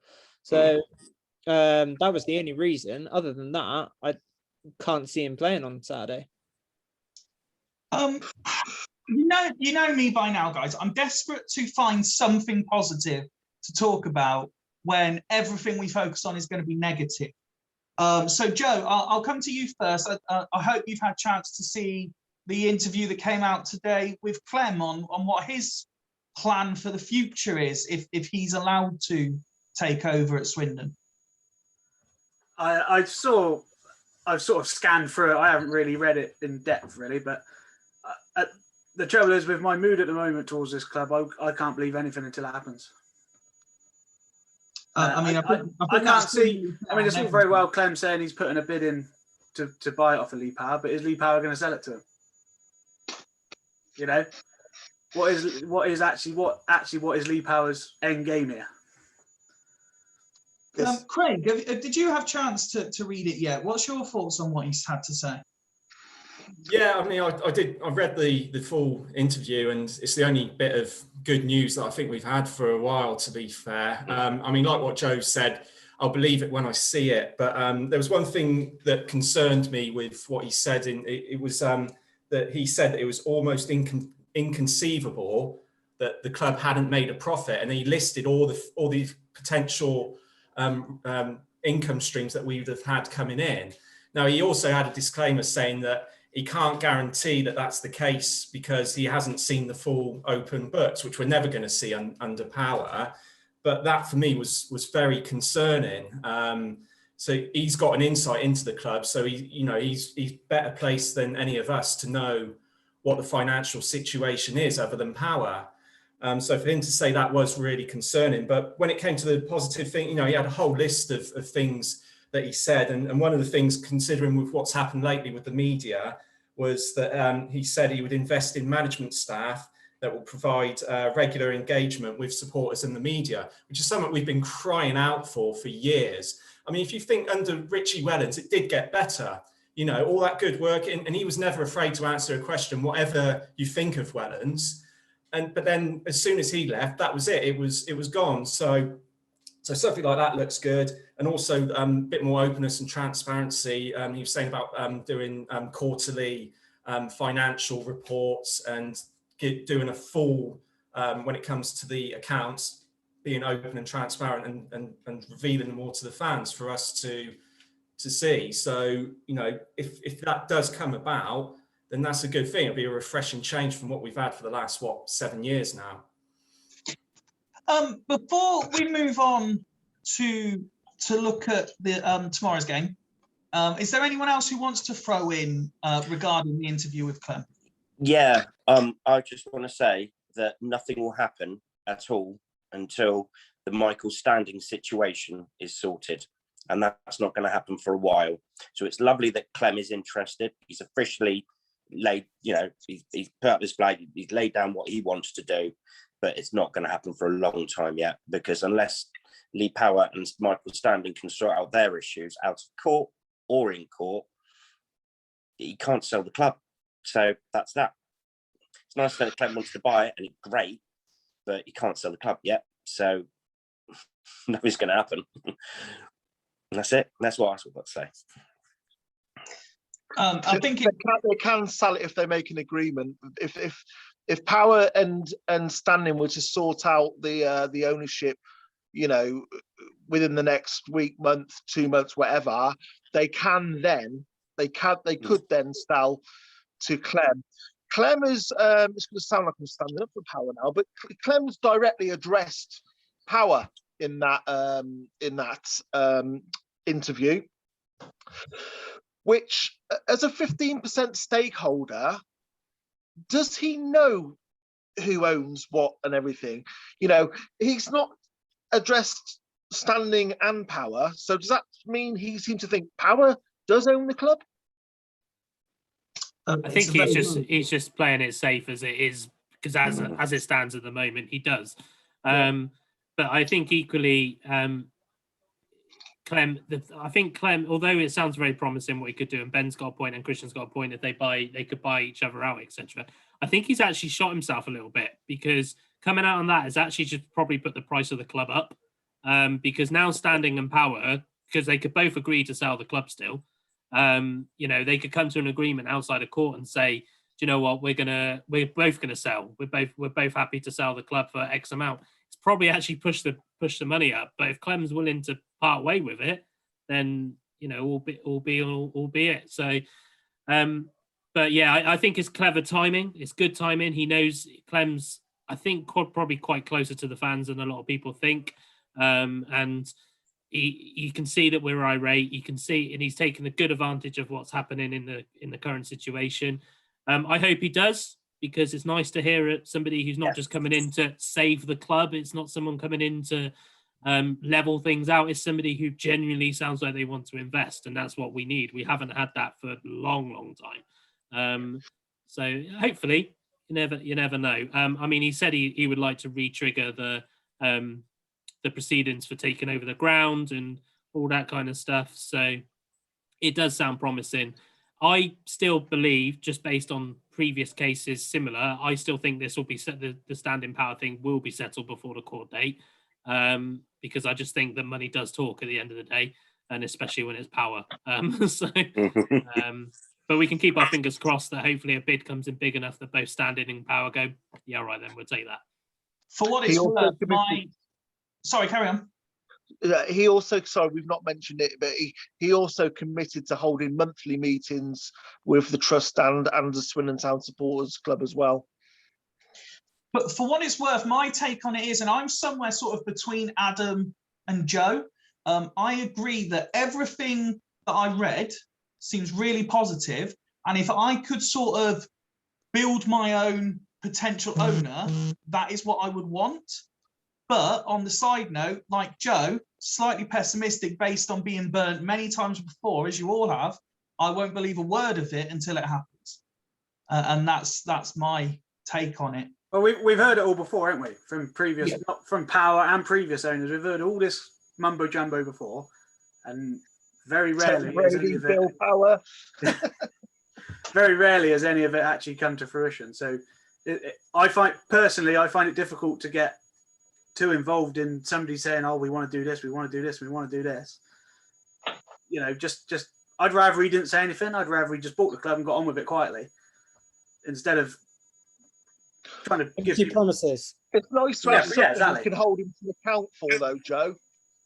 So That was the only reason. Other than that, I can't see him playing on Saturday. You know me by now, guys. I'm desperate to find something positive to talk about when everything we focus on is going to be negative. So, Joe, I'll come to you first. I hope you've had a chance to see the interview that came out today with Clem on what his plan for the future is if he's allowed to take over at Swindon. I've sort of scanned through it. I haven't really read it in depth, really, but the trouble is with my mood at the moment towards this club, I can't believe anything until it happens. I can't see. I mean, it's all very well Clem saying he's putting a bid in to buy it off of Lee Power, but is Lee Power going to sell it to him? You know, what is Lee Power's end game here? Craig, did you have a chance to read it yet? What's your thoughts on what he's had to say? Yeah, I mean, I did. I read the full interview, and it's the only bit of good news that I think we've had for a while, to be fair. I mean, like what Joe said, I'll believe it when I see it. But there was one thing that concerned me with what he said. It was that he said that it was almost inconceivable that the club hadn't made a profit, and he listed all the potential income streams that we would have had coming in. Now, he also had a disclaimer saying that he can't guarantee that that's the case because he hasn't seen the full open books, which we're never going to see under Power. But that for me was very concerning. So he's got an insight into the club. So he's better placed than any of us to know what the financial situation is other than Power. So for him to say that was really concerning. But when it came to the positive thing, he had a whole list of things that he said. And one of the things, considering with what's happened lately with the media, was that he said he would invest in management staff that will provide regular engagement with supporters and the media, which is something we've been crying out for years. I mean, if you think under Richie Wellens, it did get better, all that good work. And he was never afraid to answer a question, whatever you think of Wellens. But then as soon as he left, that was it. It was gone. So something like that looks good. And also a bit more openness and transparency. He was saying about doing quarterly financial reports and doing a full, when it comes to the accounts, being open and transparent and revealing them all to the fans for us to see. So, if that does come about, then that's a good thing. It'll be a refreshing change from what we've had for the last, 7 years now. Before we move on to look at the tomorrow's game, is there anyone else who wants to throw in regarding the interview with Clem? Yeah, I just want to say that nothing will happen at all until the Michael Standing situation is sorted. And that's not going to happen for a while. So it's lovely that Clem is interested. He's officially laid, he's put up his flag, he's laid down what he wants to do, but it's not going to happen for a long time yet, because unless Lee Power and Michael Standing can sort out their issues out of court or in court, he can't sell the club. So that's that. It's nice that Clem wants to buy it, and it's great, but he can't sell the club yet. So nothing's going to happen. And that's it. That's what I've got to say. I think they can sell it if they make an agreement. If Power and Standing were to sort out the ownership, within the next week, month, 2 months, whatever, they could then sell to Clem. Clem is it's going to sound like I'm standing up for Power now, but Clem's directly addressed Power in that interview, which, as a 15% stakeholder, does he know who owns what and everything? He's not addressed Standing and Power. So does that mean he seems to think Power does own the club? I think he's just playing it safe as it is, because as it stands at the moment, he does. But I think equally, Clem, although it sounds very promising what he could do, and Ben's got a point and Christian's got a point, if they could buy each other out, etc. I think he's actually shot himself a little bit, because coming out on that has actually just probably put the price of the club up, because now Standing and Power because they could both agree to sell the club still. You know, they could come to an agreement outside of court and say, do you know what, we're both gonna sell. We're both happy to sell the club for X amount. It's probably actually push the money up. But if Clem's willing to part way with it, then, you know, all be it. So, but yeah, I think it's clever timing. It's good timing. He knows Clem's, I think, probably quite closer to the fans than a lot of people think. And you can see that we're irate. You can see, and he's taken a good advantage of what's happening in the current situation. I hope he does, because it's nice to hear it. Somebody who's not just coming in to save the club. It's not someone coming in to level things out. It's somebody who genuinely sounds like they want to invest, and that's what we need. We haven't had that for a long time. So hopefully, you never know. I mean, he said he would like to re-trigger the proceedings for taking over the ground and all that kind of stuff. So it does sound promising. I still believe, just based on previous cases similar, I still think this will be set. The standing power thing will be settled before the court date, because I just think that money does talk at the end of the day, and especially when it's power. But we can keep our fingers crossed that hopefully a bid comes in big enough that both standing and power go, yeah, right, then we'll take that. For what it's worth, sorry, carry on. He also, sorry, we've not mentioned it, but he also committed to holding monthly meetings with the trust and the Swindon Town Supporters Club as well. But for what it's worth, my take on it is, and I'm somewhere sort of between Adam and Joe, I agree that everything that I read seems really positive. And if I could sort of build my own potential owner, that is what I would want. But on the side note, like Joe, slightly pessimistic based on being burnt many times before, as you all have. I won't believe a word of it until it happens. And that's my take on it. Well, we've heard it all before, haven't we? From previous, not from Power and previous owners. We've heard all this mumbo jumbo before, and very rarely has any of it, Power. very rarely has any of it actually come to fruition. So I find it difficult to get too involved in somebody saying, oh, we want to do this, we want to do this, we want to do this. You know, just I'd rather he didn't say anything. I'd rather he just bought the club and got on with it quietly, instead of trying to give you promises. It's nice to have something exactly. you can hold him to account for, though, Joe.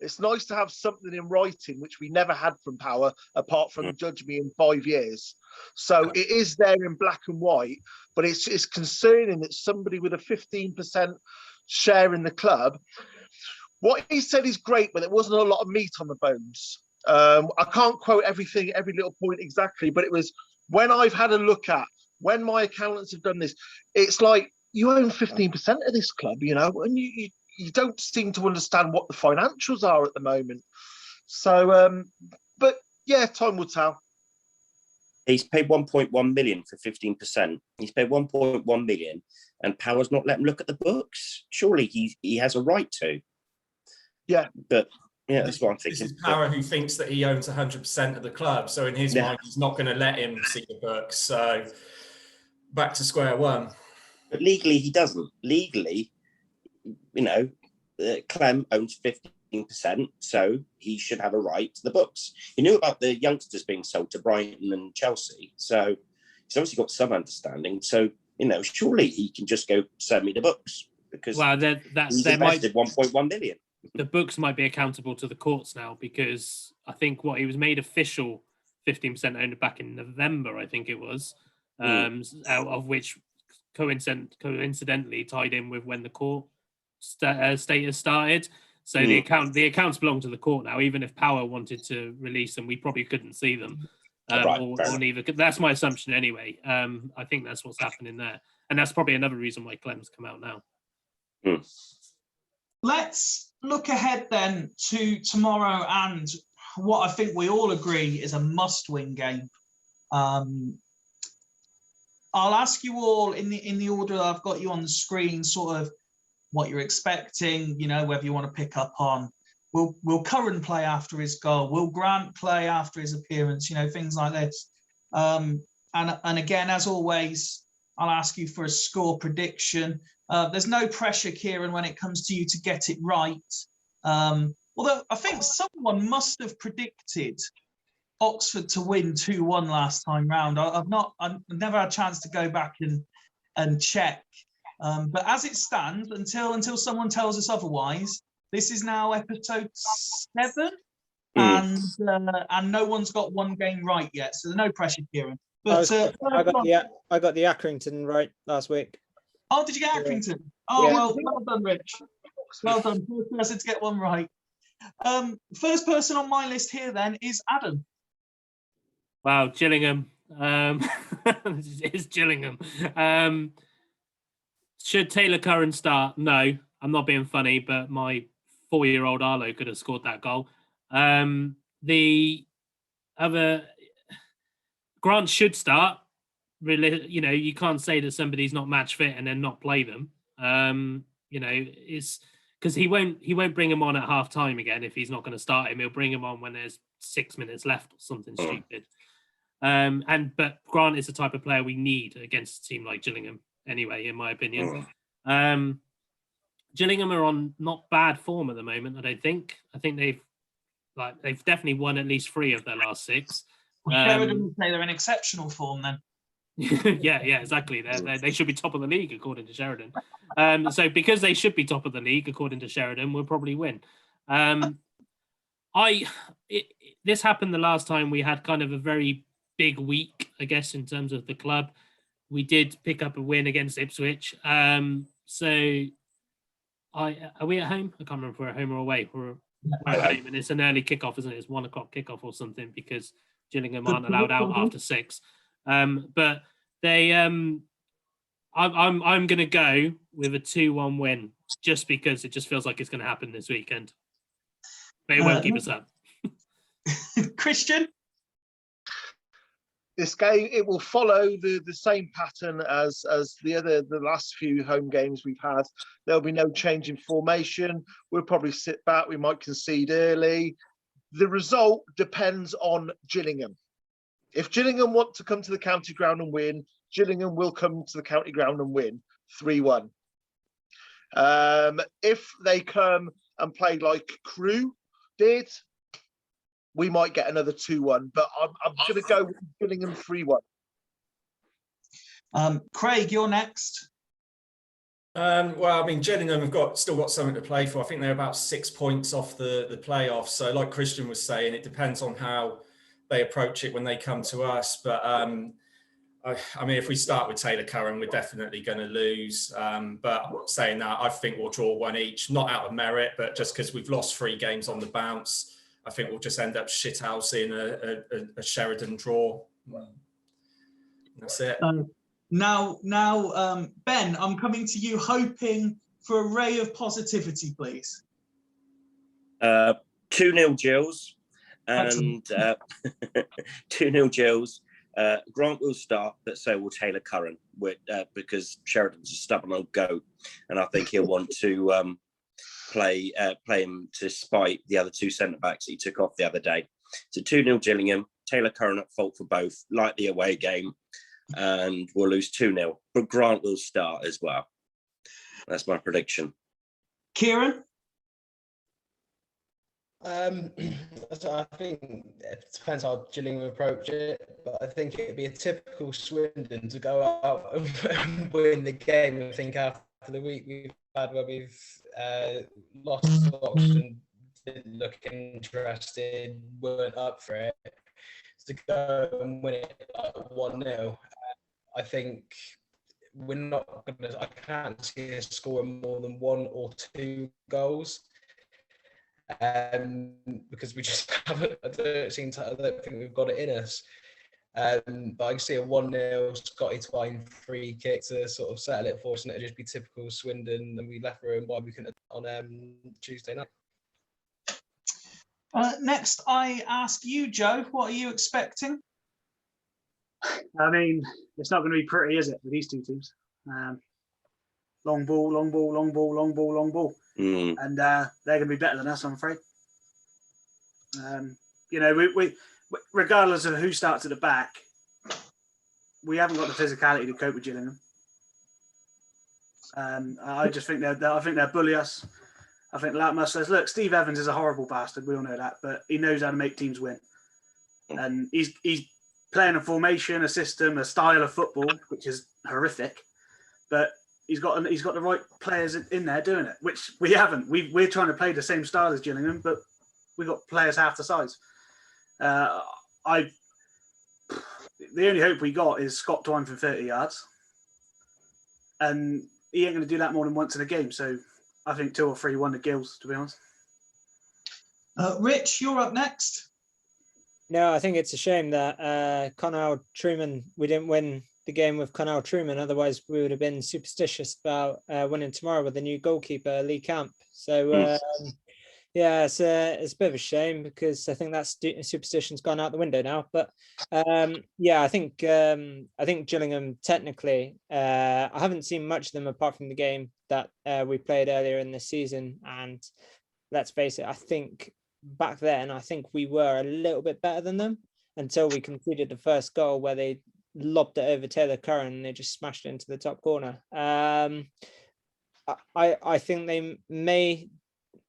It's nice to have something in writing, which we never had from Power, apart from judge me in 5 years. So it is there in black and white, but it's concerning that somebody with a 15% share in the club, what he said is great, but there wasn't a lot of meat on the bones. I can't quote every little point exactly, but it was, when I've had a look at, when my accountants have done this, it's like, you own 15% of this club, you know, and you don't seem to understand what the financials are at the moment. So, but yeah, time will tell. He's paid 1.1 million for 15%. He's paid 1.1 million, and Power's not let him look at the books. Surely he has a right to. Yeah, but yeah, that's what I'm thinking. This is Power who thinks that he owns 100% of the club. So in his mind, he's not going to let him see the books. So back to square one. But legally, he doesn't. Legally, you know, Clem owns 15%, so he should have a right to the books. He knew about the youngsters being sold to Brighton and Chelsea, so he's obviously got some understanding. So, you know, surely he can just go send me the books, because he's invested 1.1 million. The books might be accountable to the courts now, because I think he was made official 15% owner back in November, I think it was, out of which coincidentally tied in with when the court status started. So the accounts belong to the court now. Even if Power wanted to release them, we probably couldn't see them, or neither. That's my assumption anyway. I think that's what's happening there, and that's probably another reason why Clem's come out now. Let's look ahead then to tomorrow, and what I think we all agree is a must-win game. I'll ask you all in the order that I've got you on the screen, sort of what you're expecting, you know, whether you want to pick up on, will Ciaran play after his goal? Will Grant play after his appearance? You know, things like this. And again, as always, I'll ask you for a score prediction. There's no pressure, Ciaran, when it comes to you to get it right. Although I think someone must have predicted Oxford to win 2-1 last time round. I've never had a chance to go back and check. But as it stands, until someone tells us otherwise, this is now episode 7, and no one's got one game right yet. So there's no pressure, Ciaran. But I got the Accrington right last week. Oh, did you get Accrington? Oh, Yeah. well done, Rich. Well done. First person to get one right. First person on my list here then is Adam. Wow, Gillingham. It's Gillingham. Should Taylor Curran start? No, I'm not being funny, but my 4-year-old Arlo could have scored that goal. The other Grant should start. Really, you can't say that somebody's not match fit and then not play them. It's because he won't bring him on at half time again if he's not going to start him. He'll bring him on when there's 6 minutes left or something stupid. But Grant is the type of player we need against a team like Gillingham anyway, in my opinion. Gillingham are on not bad form at the moment, I don't think. I think they've definitely won at least 3 of their last 6. Sheridan would say they're in exceptional form then. yeah, exactly. They should be top of the league according to Sheridan. So because they should be top of the league according to Sheridan, we'll probably win. This happened the last time we had kind of a very big week, I guess, in terms of the club. We did pick up a win against Ipswich. So are we at home? I can't remember if we're at home or away. We're at home, and it's an early kickoff, isn't it? It's 1 o'clock kickoff or something because Gillingham aren't allowed out after 6. But they, I'm going to go with a 2-1 win just because it just feels like it's going to happen this weekend. But it won't keep us up. Christian? This game, it will follow the same pattern as the last few home games we've had. There'll be no change in formation. We'll probably sit back. We might concede early. The result depends on Gillingham. If Gillingham want to come to the county ground and win, Gillingham will come to the county ground and win 3-1. If they come and play like Crewe did, we might get another 2-1, but I'm going to go with Gillingham 3-1. Craig, you're next. Well, I mean, Gillingham have still got something to play for. I think they're about 6 points off the playoffs. So like Christian was saying, it depends on how they approach it when they come to us. But I mean, if we start with Taylor Curran, we're definitely going to lose. But saying that, I think we'll draw 1 each, not out of merit, but just because we've lost 3 games on the bounce. I think we'll just end up shithousing a Sheridan draw. That's it. Now, Ben, I'm coming to you hoping for a ray of positivity, please. 2-0 Gills and 2-0 Gills. Grant will start, but so will Taylor Curran because Sheridan's a stubborn old goat, and I think he'll want to play him to spite the other 2 centre-backs that he took off the other day. So 2-0 Gillingham, Taylor Curran at fault for both, like the away game, and we'll lose 2-0. But Grant will start as well. That's my prediction. Ciaran? I think it depends how Gillingham approach it, but I think it'd be a typical Swindon to go out and win the game. I think after the week we've had where we've lost to Oxford, didn't look interested, weren't up for it, to go and win it like 1-0. I think we're not going to, I can't see us scoring more than 1 or 2 goals. Because we just haven't, I don't think we've got it in us. But I can see a 1-0 Scotty Twine free kick to sort of settle it for us, and it'd just be typical Swindon, and we left room why we couldn't on Tuesday night. Next, I ask you, Joe, what are you expecting? I mean, it's not going to be pretty, is it, with these 2 teams? Long ball, long ball, long ball, long ball, long ball. And they're going to be better than us, I'm afraid. We regardless of who starts at the back, we haven't got the physicality to cope with Gillingham. I just think they'll bully us. I think Latmus says, look, Steve Evans is a horrible bastard. We all know that, but he knows how to make teams win. And he's playing a formation, a system, a style of football, which is horrific. But he's got the right players in there doing it, which we haven't. We're trying to play the same style as Gillingham, but we've got players half the size. The only hope we got is Scott Twine from 30 yards. And he ain't going to do that more than once in a game. So I think 2 or 3 won the Gills, to be honest. Rich, you're up next. No, I think it's a shame that Connell Truman, we didn't win the game with Connell Truman. Otherwise, we would have been superstitious about winning tomorrow with the new goalkeeper, Lee Camp. So, yeah, it's a bit of a shame because I think that superstition's gone out the window now. But yeah, I think Gillingham technically, I haven't seen much of them apart from the game that we played earlier in the season. And let's face it, I think back then, I think we were a little bit better than them until we conceded the first goal where they lobbed it over Taylor Curran and they just smashed it into the top corner. I think they may.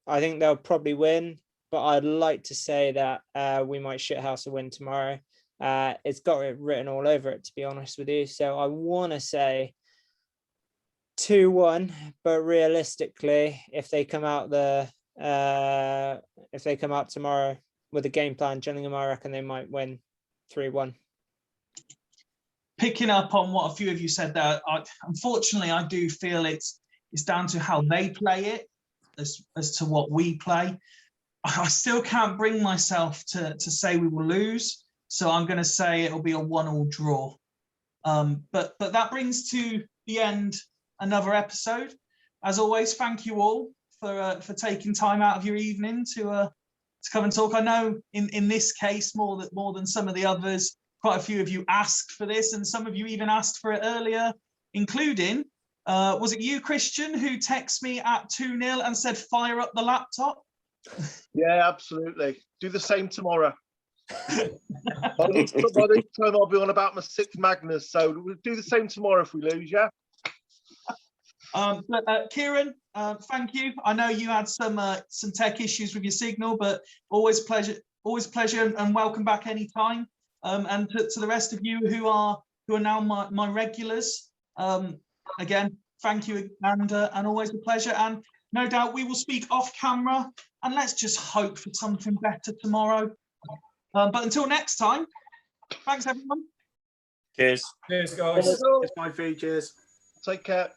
I think they'll probably win, but I'd like to say that we might shithouse a win tomorrow. It's got it written all over it, to be honest with you. So I want to say 2-1, but realistically, if they come out tomorrow with a game plan, Gillingham, I reckon they might win 3-1. Picking up on what a few of you said there, unfortunately, I do feel it's down to how they play it. As to what we play. I still can't bring myself to say we will lose, so I'm going to say it'll be a 1-1 draw. But that brings to the end another episode. As always, thank you all for taking time out of your evening to come and talk. I know in this case more than some of the others, quite a few of you asked for this, and some of you even asked for it earlier, including. Was it you, Christian, who texted me at 2-0 and said, fire up the laptop? Yeah, absolutely. Do the same tomorrow. By this time I'll be on about my 6th Magnus, so we'll do the same tomorrow if we lose, yeah? Ciaran, thank you. I know you had some tech issues with your signal, but always pleasure and welcome back anytime. And to the rest of you who are now my regulars, again, thank you, and always a pleasure. And no doubt we will speak off camera, and let's just hope for something better tomorrow. But until next time, thanks everyone. Cheers. Cheers, guys. It's my feed. Cheers. Take care.